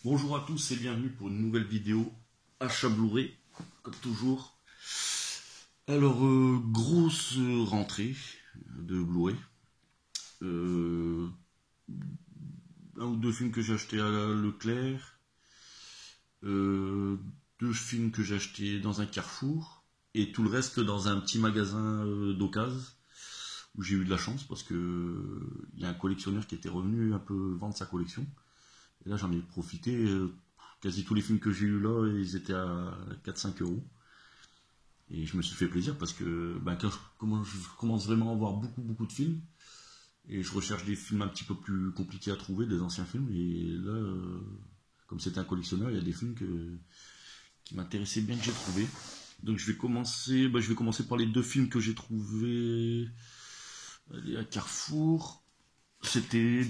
Bonjour à tous et bienvenue pour une nouvelle vidéo achat Blu-ray, comme toujours. Alors, grosse rentrée de Blu-ray. Un ou deux films que j'ai achetés à Leclerc. Deux films que j'ai achetés dans un Carrefour. Et tout le reste dans un petit magasin d'occasion, où j'ai eu de la chance parce que il y a un collectionneur qui était revenu un peu vendre sa collection. Et là, j'en ai profité. Quasi tous les films que j'ai eu là, ils étaient à 4-5 euros. Et je me suis fait plaisir parce que quand je commence vraiment à voir beaucoup de films, et je recherche des films un petit peu plus compliqués à trouver, des anciens films. Et là, comme c'est un collectionneur, il y a des films qui m'intéressaient bien que j'ai trouvé. Donc je vais commencer par les deux films que j'ai trouvés à Carrefour. C'était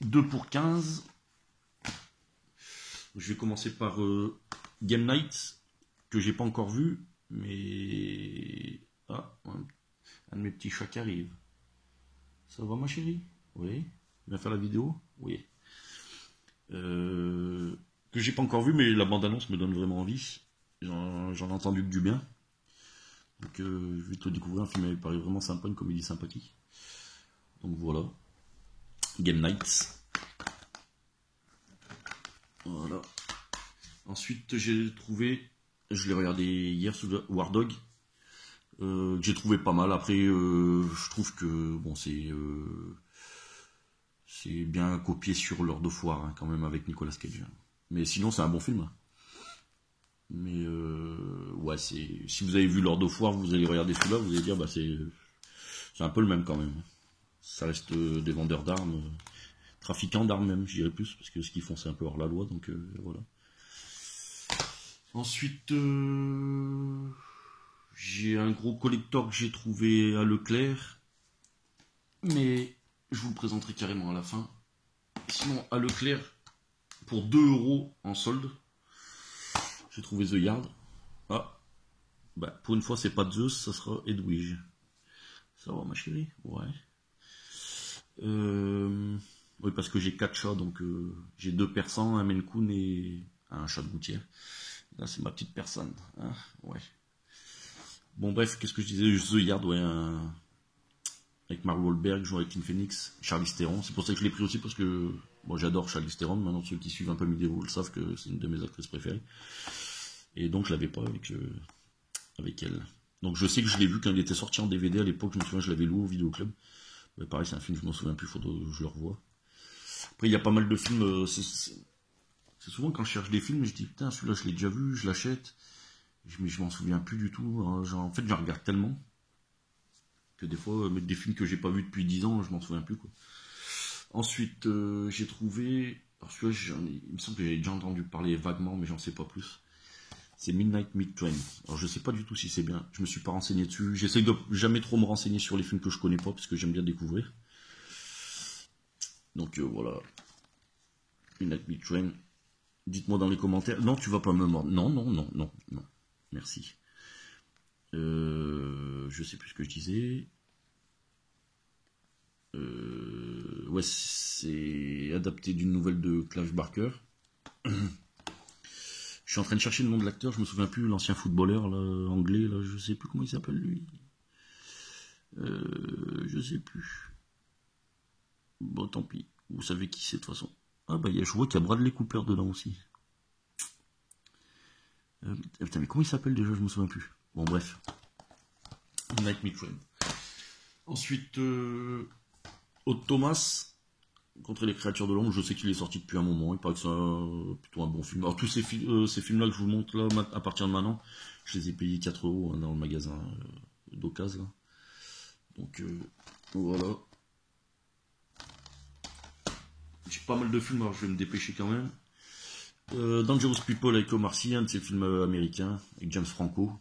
2 pour 15. Je vais commencer par Game Night, que j'ai pas encore vu, mais... Ah, un de mes petits chats qui arrive. Ça va ma chérie? Oui. Il va faire la vidéo? Oui. Que j'ai pas encore vu, mais la bande-annonce me donne vraiment envie. J'en ai entendu que du bien. Donc je vais te le découvrir, un film il paraît vraiment sympa, une comédie sympathique. Donc voilà. Game Night. Voilà. Ensuite, j'ai trouvé, je l'ai regardé hier sous War Dog, que j'ai trouvé pas mal. Après, je trouve que bon, c'est bien copié sur Lord of War, hein, quand même, avec Nicolas Cage. Mais sinon, c'est un bon film. Mais ouais, si vous avez vu Lord of War, vous allez regarder celui-là, vous allez dire, bah c'est un peu le même quand même. Ça reste des vendeurs d'armes, trafiquants d'armes même, je dirais plus, parce que ce qu'ils font, c'est un peu hors la loi, donc voilà. Ensuite, j'ai un gros collector que j'ai trouvé à Leclerc, mais je vous le présenterai carrément à la fin. Sinon, à Leclerc, pour 2 euros en solde, j'ai trouvé The Yard. Ah, bah pour une fois, c'est pas Zeus, ça sera Edwige. Ça va ma chérie? Ouais. Oui, parce que j'ai 4 chats, donc j'ai 2 persans, un Maine Coon et un chat de gouttière. Là, c'est ma petite personne. Hein, ouais. Bon, bref, qu'est-ce que je disais? The Yard, ouais. Avec Mark Wahlberg, Joaquin Phoenix, Charlize Theron. C'est pour ça que je l'ai pris aussi, parce que bon, j'adore Charlize Theron. Maintenant, ceux qui suivent un peu mes vidéos le savent que c'est une de mes actrices préférées. Et donc, je l'avais pas avec elle. Donc, je sais que je l'ai vu quand il était sorti en DVD à l'époque. Je me souviens, je l'avais loué au vidéoclub. Mais pareil, c'est un film, je m'en souviens plus, faudrait que je le revoie. Après, il y a pas mal de films. C'est souvent quand je cherche des films, je dis putain, celui-là, je l'ai déjà vu, je l'achète. Mais je m'en souviens plus du tout. En fait, j'en regarde tellement que des fois, des films que j'ai pas vus depuis 10 ans, je m'en souviens plus, quoi. Ensuite, j'ai trouvé... Alors celui-là, il me semble que j'avais déjà entendu parler vaguement, mais j'en sais pas plus. C'est Midnight Meat Train. Alors je sais pas du tout si c'est bien. Je me suis pas renseigné dessus. J'essaie de jamais trop me renseigner sur les films que je connais pas, parce que j'aime bien découvrir. Donc voilà. Midnight Meat Train. Dites-moi dans les commentaires. Non, tu vas pas me mordre. Non. Merci. Je sais plus ce que je disais. Ouais, c'est adapté d'une nouvelle de Clive Barker. Je suis en train de chercher le nom de l'acteur, je me souviens plus, l'ancien footballeur là, anglais, là, je sais plus comment il s'appelle lui. Je sais plus. Bon, tant pis, vous savez qui c'est de toute façon. Ah bah je vois qu'il y a Bradley Cooper dedans aussi. Putain, mais comment il s'appelle déjà, je me souviens plus. Bon, bref. Night Me Friend. Ensuite, Aude Thomas, Contre les créatures de l'ombre, je sais qu'il est sorti depuis un moment, il paraît que c'est plutôt un bon film. Alors tous ces films-là que je vous montre là, à partir de maintenant, je les ai payés 4 euros dans le magasin d'occasion. Donc voilà. J'ai pas mal de films, alors je vais me dépêcher quand même. Dangerous People avec Omar Sy, un de ces films américains, avec James Franco.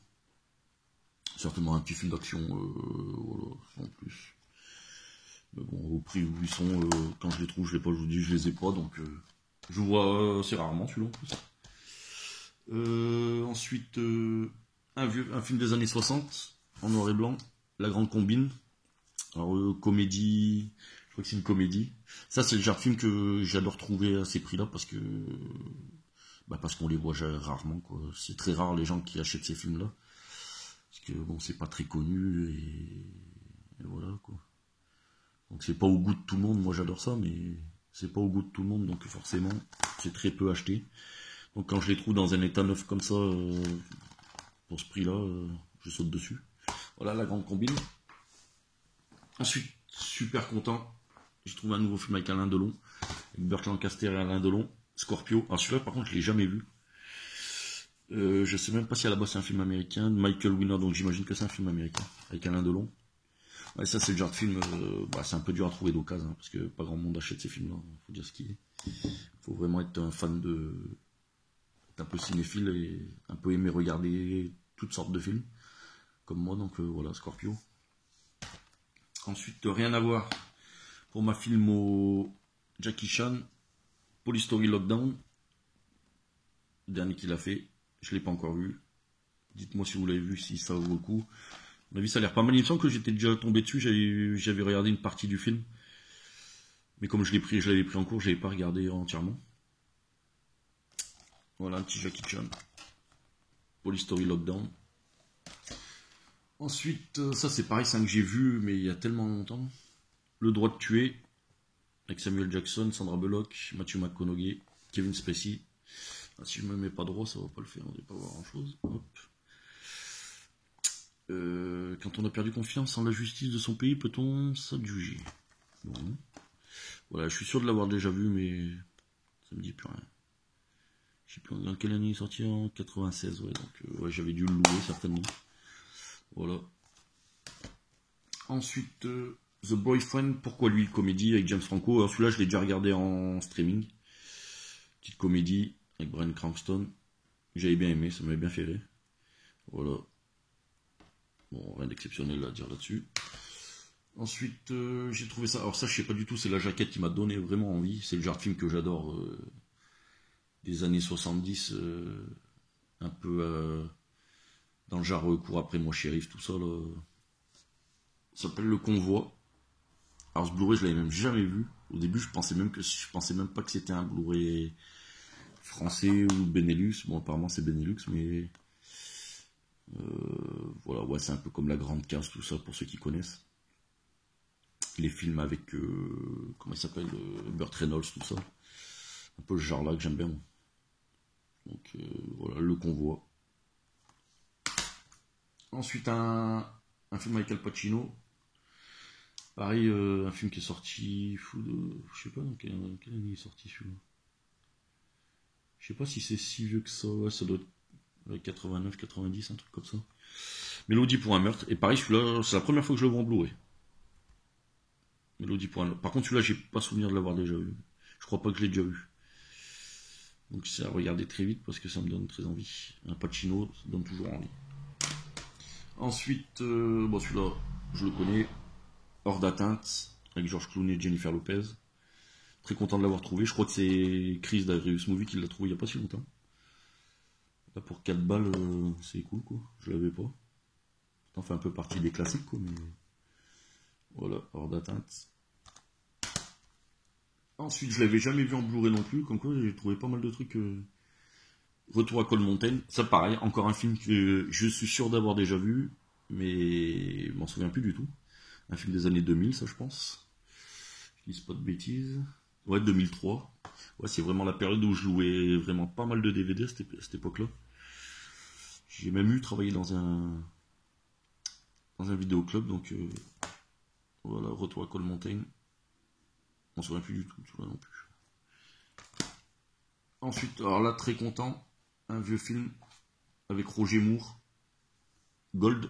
Certainement un petit film d'action, voilà, sans plus. Mais bon, au prix où ils sont, quand je les trouve, je les ai pas, donc je vois assez rarement celui-là en plus. Ensuite, un film des années 60, en noir et blanc, La Grande Combine. Alors, comédie, je crois que c'est une comédie. Ça, c'est le genre de film que j'adore trouver à ces prix-là parce que parce qu'on les voit rarement, quoi. C'est très rare les gens qui achètent ces films-là. Parce que bon, c'est pas très connu et voilà, quoi. Donc c'est pas au goût de tout le monde, moi j'adore ça, mais c'est pas au goût de tout le monde, donc forcément c'est très peu acheté. Donc quand je les trouve dans un état neuf comme ça, pour ce prix-là, je saute dessus. Voilà la grande combine. Ensuite, super content, j'ai trouvé un nouveau film avec Alain Delon, avec Burt Lancaster et Alain Delon, Scorpio. Alors celui-là par contre je l'ai jamais vu. Je sais même pas si à la base c'est un film américain, de Michael Winner, donc j'imagine que c'est un film américain, avec Alain Delon. Ouais, ça c'est le genre de film, c'est un peu dur à trouver d'occasion, parce que pas grand monde achète ces films-là, faut dire ce qu'il est. Faut vraiment être un fan être un peu cinéphile et un peu aimer regarder toutes sortes de films, comme moi, donc voilà, Scorpio. Ensuite, rien à voir, pour ma film au Jackie Chan, Police Story Lockdown, le dernier qu'il a fait, je l'ai pas encore vu. Dites-moi si vous l'avez vu, si ça vaut le coup. À mon avis, ça a l'air pas mal. Il me semble que j'étais déjà tombé dessus, j'avais regardé une partie du film. Mais comme je l'avais pris en cours, je l'avais pas regardé entièrement. Voilà, un petit Jackie Chan. Police Story Lockdown. Ensuite, ça c'est pareil, c'est un que j'ai vu, mais il y a tellement longtemps. Le droit de tuer, avec Samuel Jackson, Sandra Bullock, Matthew McConaughey, Kevin Spacey. Ah, si je me mets pas droit, ça va pas le faire, on va pas voir grand chose. Hop. Quand on a perdu confiance en la justice de son pays, peut-on s'adjuger? Bon. Voilà, je suis sûr de l'avoir déjà vu, mais ça me dit plus rien. Je sais plus dans quelle année il est sorti, en 96, ouais, donc ouais, j'avais dû le louer certainement. Voilà. Ensuite, The Boyfriend, pourquoi lui, comédie avec James Franco. Alors celui-là, je l'ai déjà regardé en streaming. Petite comédie avec Bryan Cranston. J'avais bien aimé, ça m'avait bien fait rire. Voilà. Bon, rien d'exceptionnel à dire là-dessus. Ensuite, j'ai trouvé ça. Alors ça, je sais pas du tout, c'est la jaquette qui m'a donné vraiment envie. C'est le genre de film que j'adore des années 70, un peu dans le genre court après moi shérif, tout ça là. Ça s'appelle Le Convoi. Alors ce Blu-ray, je l'avais même jamais vu. Au début, je pensais même pas que c'était un Blu-ray français ou Benelux. Bon, apparemment c'est Benelux, mais voilà, ouais, c'est un peu comme La Grande Case, tout ça pour ceux qui connaissent. Les films avec comment il s'appelle, Burt Reynolds, tout ça. Un peu le genre là que j'aime bien. Moi. Donc voilà, Le Convoi. Ensuite un film avec Al Pacino. Pareil, un film qui est sorti, je sais pas dans quelle année il est sorti celui-là. Je sais pas si c'est si vieux que ça, ouais, ça doit être 89, 90, un truc comme ça. Mélodie pour un meurtre, et pareil, celui-là, c'est la première fois que je le vois en Blu-ray. Mélodie pour un meurtre. Par contre, celui-là, j'ai pas souvenir de l'avoir déjà vu. Je crois pas que je l'ai déjà vu. Donc c'est à regarder très vite parce que ça me donne très envie. Un Pacino, ça donne toujours envie. Ensuite, bon celui-là, je le connais. Hors d'atteinte, avec George Clooney et Jennifer Lopez. Très content de l'avoir trouvé. Je crois que c'est Chris d'Agrius Movie qui l'a trouvé il n'y a pas si longtemps. Là pour 4 balles, c'est cool quoi. Je l'avais pas. Ça fait un peu partie des classiques quoi, mais voilà, hors d'atteinte. Ensuite, je l'avais jamais vu en Blu-ray non plus, comme quoi j'ai trouvé pas mal de trucs. Retour à Cold Mountain, ça pareil, encore un film que je suis sûr d'avoir déjà vu, mais je m'en souviens plus du tout. Un film des années 2000, ça je pense. Je dis pas de bêtises. Ouais, 2003. Ouais, c'est vraiment la période où je louais vraiment pas mal de DVD à cette époque-là. J'ai même eu travaillé dans un vidéoclub, donc voilà, Retour à Cold Mountain. On se souvient plus du tout, tu vois non plus. Ensuite, alors là, très content, un vieux film avec Roger Moore, Gold.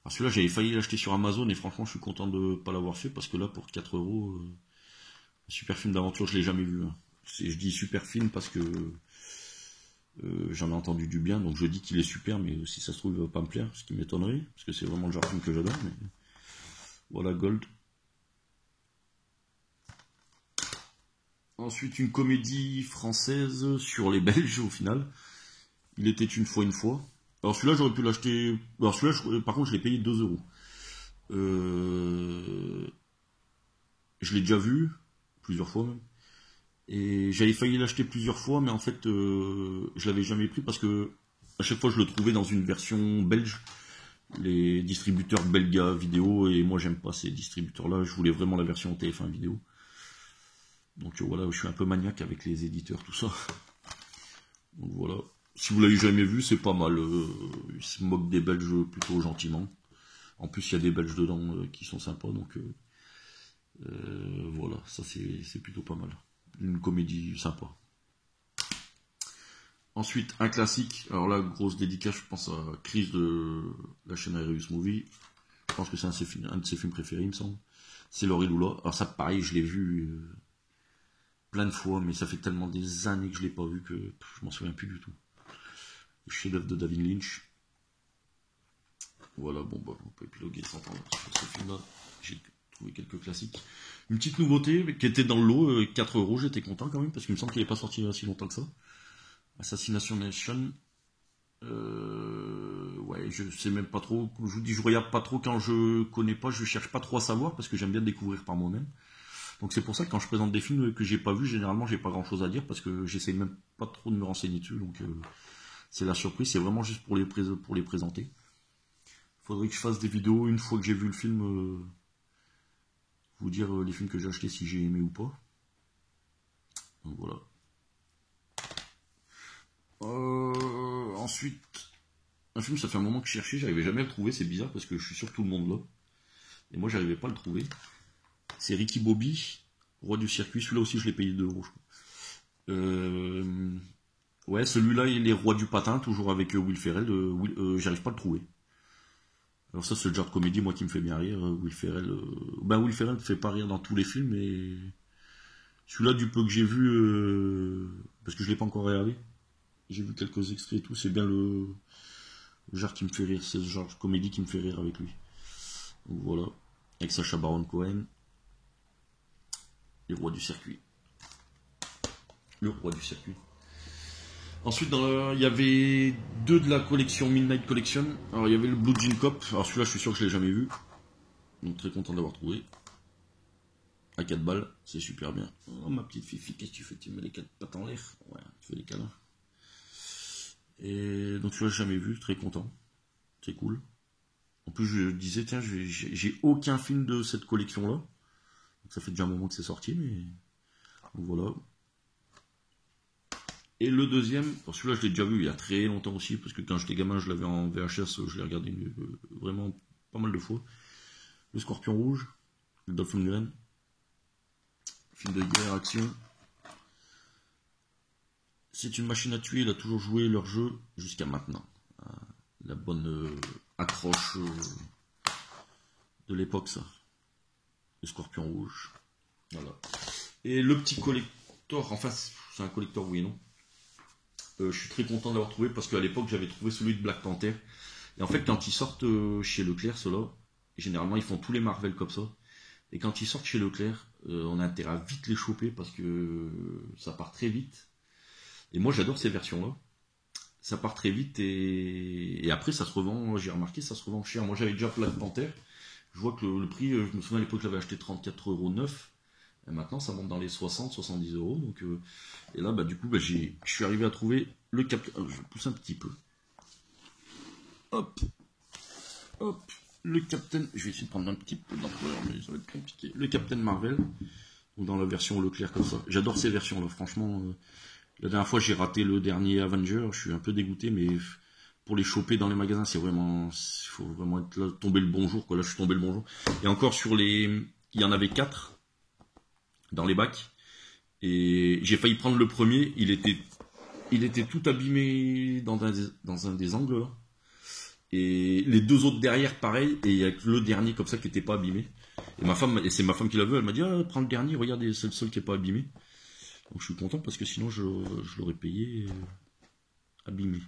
Alors celui-là, j'avais failli l'acheter sur Amazon et franchement, je suis content de ne pas l'avoir fait parce que là, pour 4 euros, un super film d'aventure, je l'ai jamais vu. Hein. Je dis super film parce que j'en ai entendu du bien, donc je dis qu'il est super, mais si ça se trouve, il va pas me plaire, ce qui m'étonnerait, parce que c'est vraiment le genre de film que j'adore. Mais voilà, Gold. Ensuite, une comédie française sur les Belges, au final. Il était une fois. Alors celui-là, j'aurais pu l'acheter... Alors celui-là, par contre, je l'ai payé 2 euros. je l'ai déjà vu, plusieurs fois même. Et j'avais failli l'acheter plusieurs fois, mais en fait, je l'avais jamais pris parce que à chaque fois je le trouvais dans une version belge, les distributeurs Belga vidéo, et moi j'aime pas ces distributeurs-là, je voulais vraiment la version TF1 vidéo. Donc voilà, je suis un peu maniaque avec les éditeurs, tout ça. Donc voilà. Si vous l'avez jamais vu, c'est pas mal. Ils se moquent des Belges plutôt gentiment. En plus, il y a des Belges dedans qui sont sympas, donc voilà, ça c'est plutôt pas mal. Une comédie sympa. Ensuite, un classique. Alors là, grosse dédicace, je pense à Chris de la chaîne Arius Movie. Je pense que c'est un de ses films préférés, il me semble. C'est Laurie Lula. Alors ça, pareil, je l'ai vu plein de fois, mais ça fait tellement des années que je l'ai pas vu que je m'en souviens plus du tout. Le chef-d'œuvre de David Lynch. Voilà, bon, bah, on peut épiloguer sans temps sur ce film-là. J'ai trouvé quelques classiques. Une petite nouveauté qui était dans le lot, 4 euros, j'étais content quand même, parce qu'il me semble qu'il n'est pas sorti il y a si longtemps que ça. Assassination Nation. Ouais, je sais même pas trop. Je vous dis, je regarde pas trop quand je connais pas, je cherche pas trop à savoir, parce que j'aime bien découvrir par moi-même. Donc c'est pour ça que quand je présente des films que j'ai pas vus, généralement j'ai pas grand chose à dire, parce que j'essaie même pas trop de me renseigner dessus, donc c'est la surprise, c'est vraiment juste pour les présenter. Faudrait que je fasse des vidéos une fois que j'ai vu le film, vous dire les films que j'ai achetés, si j'ai aimé ou pas. Donc voilà. Ensuite, un film, ça fait un moment que je cherchais, j'arrivais jamais à le trouver, c'est bizarre parce que je suis sûr que tout le monde l'a. Et moi, j'arrivais pas à le trouver. C'est Ricky Bobby, Roi du circuit. Celui-là aussi, je l'ai payé 2 euros, je crois. Ouais, celui-là, il est Roi du patin, toujours avec Will Ferrell. J'arrive pas à le trouver. Alors ça, c'est le genre de comédie, moi, qui me fait bien rire. Will Ferrell. Will Ferrell me fait pas rire dans tous les films, mais celui-là, du peu que j'ai vu, parce que je l'ai pas encore regardé. J'ai vu quelques extraits et tout, c'est bien le genre qui me fait rire, c'est le genre de comédie qui me fait rire avec lui. Donc voilà, avec Sacha Baron Cohen, les rois du circuit. Le roi du circuit. Ensuite, il y avait 2 de la collection Midnight Collection. Alors il y avait le Blue Jean Cop, alors celui-là je suis sûr que je l'ai jamais vu. Donc très content d'avoir trouvé. À 4 balles, c'est super bien. Oh ma petite Fifi, qu'est-ce que tu fais? Tu mets les 4 pattes en l'air? Ouais, tu fais les câlins. Et donc celui-là, j'ai jamais vu, très content. C'est cool. En plus, je disais, tiens, j'ai aucun film de cette collection-là. Donc ça fait déjà un moment que c'est sorti, mais donc voilà. Et le deuxième, celui-là, je l'ai déjà vu il y a très longtemps aussi, parce que quand j'étais gamin, je l'avais en VHS, je l'ai regardé vraiment pas mal de fois. Le Scorpion Rouge, le Dolph Lundgren. Film de guerre, action. C'est une machine à tuer, il a toujours joué leur jeu jusqu'à maintenant. La bonne accroche de l'époque, ça. Le Scorpion Rouge. Voilà. Et le petit collector, enfin, c'est un collector, oui et non. Je suis très content d'avoir trouvé, parce qu'à l'époque, j'avais trouvé celui de Black Panther. Et en fait, quand ils sortent chez Leclerc, ceux-là, généralement, ils font tous les Marvel comme ça. Et quand ils sortent chez Leclerc, on a intérêt à vite les choper, parce que ça part très vite. Et moi, j'adore ces versions-là. Ça part très vite et après, ça se revend, j'ai remarqué, ça se revend cher. Moi, j'avais déjà Black Panther. Je vois que le prix, je me souviens à l'époque, je l'avais acheté 34,9 €. Et maintenant, ça monte dans les 60-70 €. Donc, et là, du coup, je suis arrivé à trouver le Captain. Je pousse un petit peu. Hop, hop, le Captain. Je vais essayer de prendre un petit peu d'ampleur, mais ça va être compliqué. Le Captain Marvel, ou dans la version Leclerc comme ça. J'adore ces versions-là, franchement. La dernière fois, j'ai raté le dernier Avenger. Je suis un peu dégoûté, mais pour les choper dans les magasins, c'est vraiment, il faut vraiment être là, tomber le bon jour, quoi. Là, je suis tombé le bon jour. Et encore il y en avait 4 dans les bacs. Et j'ai failli prendre le premier. Il était tout abîmé dans un des angles, là. Et les 2 autres derrière, pareil. Et il y a que le dernier comme ça qui n'était pas abîmé. Et c'est ma femme qui l'a vu. Elle m'a dit, prends le dernier, regarde, c'est le seul qui n'est pas abîmé. Donc je suis content parce que sinon je l'aurais payé abîmé.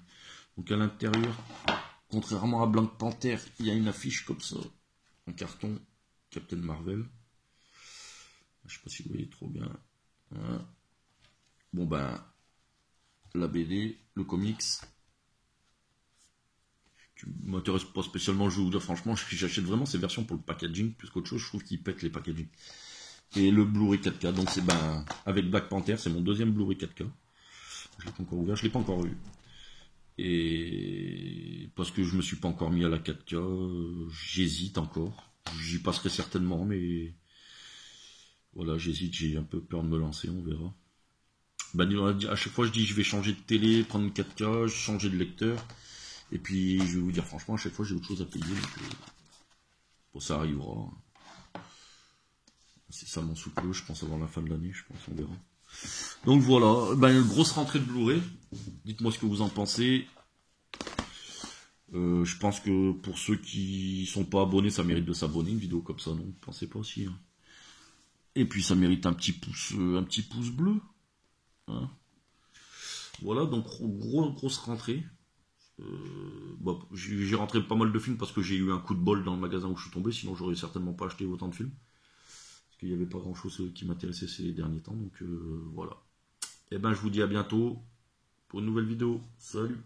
Donc à l'intérieur, contrairement à Black Panther, il y a une affiche comme ça, en carton, Captain Marvel. Je sais pas si vous voyez trop bien. Voilà. Bon la BD, le comics, qui m'intéresse pas spécialement, je vous dire franchement, j'achète vraiment ces versions pour le packaging plus qu'autre chose. Je trouve qu'ils pètent les packaging. Et le Blu-ray 4K, donc c'est avec Black Panther, c'est mon deuxième Blu-ray 4K. Je l'ai pas encore ouvert, je l'ai pas encore eu. Et parce que je me suis pas encore mis à la 4K, j'hésite encore. J'y passerai certainement, mais voilà, j'hésite, j'ai un peu peur de me lancer, on verra. À chaque fois je dis je vais changer de télé, prendre une 4K, changer de lecteur. Et puis je vais vous dire franchement, à chaque fois j'ai autre chose à payer. Donc, bon, ça arrivera. C'est ça mon sous-clos, je pense avant la fin de l'année, je pense, on verra. Donc voilà, grosse rentrée de Blu-ray. Dites-moi ce que vous en pensez. Je pense que pour ceux qui sont pas abonnés, ça mérite de s'abonner, une vidéo comme ça, non? Vous pensez pas aussi, hein? Et puis ça mérite un petit pouce bleu. Hein. Voilà, donc grosse rentrée. J'ai rentré pas mal de films parce que j'ai eu un coup de bol dans le magasin où je suis tombé, sinon j'aurais certainement pas acheté autant de films. Parce qu'il n'y avait pas grand chose qui m'intéressait ces derniers temps, donc voilà. Et je vous dis à bientôt pour une nouvelle vidéo. Salut!